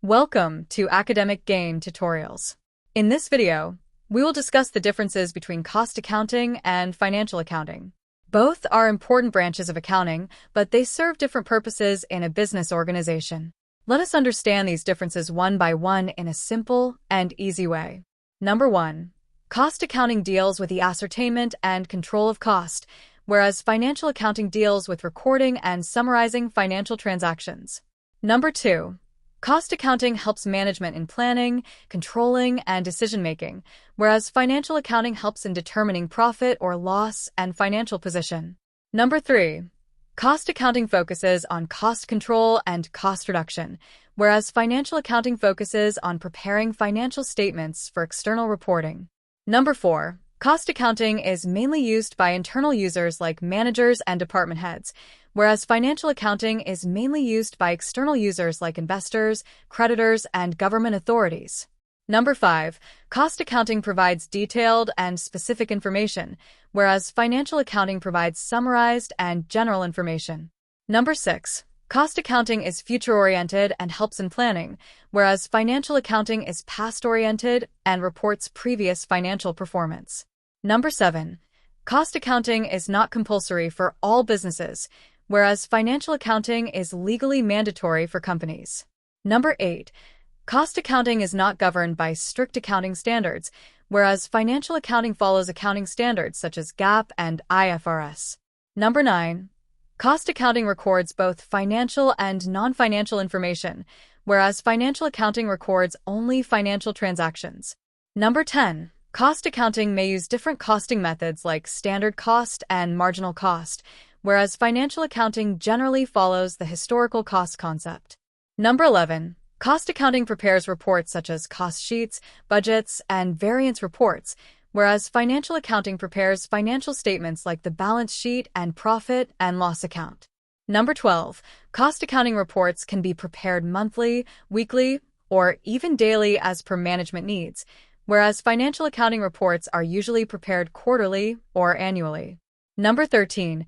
Welcome to Academic Gain Tutorials. In this video, we will discuss the differences between cost accounting and financial accounting. Both are important branches of accounting, but they serve different purposes in a business organization. Let us understand these differences one by one in a simple and easy way. Number 1. Cost accounting deals with the ascertainment and control of cost, whereas financial accounting deals with recording and summarizing financial transactions. Number 2. Cost accounting helps management in planning, controlling, and decision-making, whereas financial accounting helps in determining profit or loss and financial position. Number 3. Cost accounting focuses on cost control and cost reduction, whereas financial accounting focuses on preparing financial statements for external reporting. Number 4. Cost accounting is mainly used by internal users like managers and department heads, whereas financial accounting is mainly used by external users like investors, creditors, and government authorities. Number 5. Cost accounting provides detailed and specific information, whereas financial accounting provides summarized and general information. Number 6. Cost accounting is future-oriented and helps in planning, whereas financial accounting is past-oriented and reports previous financial performance. Number 7. Cost accounting is not compulsory for all businesses, whereas financial accounting is legally mandatory for companies. Number 8. Cost accounting is not governed by strict accounting standards, whereas financial accounting follows accounting standards such as GAAP and IFRS. Number 9. Cost accounting records both financial and non-financial information, whereas financial accounting records only financial transactions. Number 10. Cost accounting may use different costing methods like standard cost and marginal cost, whereas financial accounting generally follows the historical cost concept. Number 11. Cost accounting prepares reports such as cost sheets, budgets, and variance reports, whereas financial accounting prepares financial statements like the balance sheet and profit and loss account. Number 12. Cost accounting reports can be prepared monthly, weekly, or even daily as per management needs, whereas financial accounting reports are usually prepared quarterly or annually. Number 13.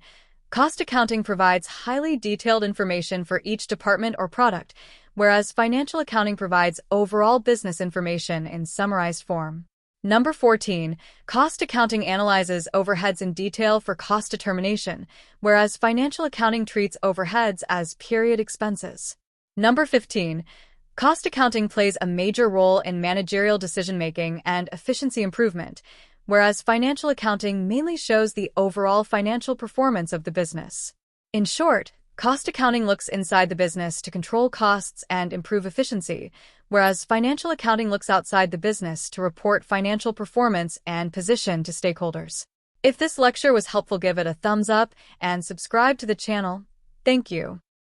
Cost accounting provides highly detailed information for each department or product, whereas financial accounting provides overall business information in summarized form. Number 14. Cost accounting analyzes overheads in detail for cost determination, whereas financial accounting treats overheads as period expenses. Number 15. Cost accounting plays a major role in managerial decision-making and efficiency improvement, whereas financial accounting mainly shows the overall financial performance of the business. In short, cost accounting looks inside the business to control costs and improve efficiency, whereas financial accounting looks outside the business to report financial performance and position to stakeholders. If this lecture was helpful, give it a thumbs up and subscribe to the channel. Thank you.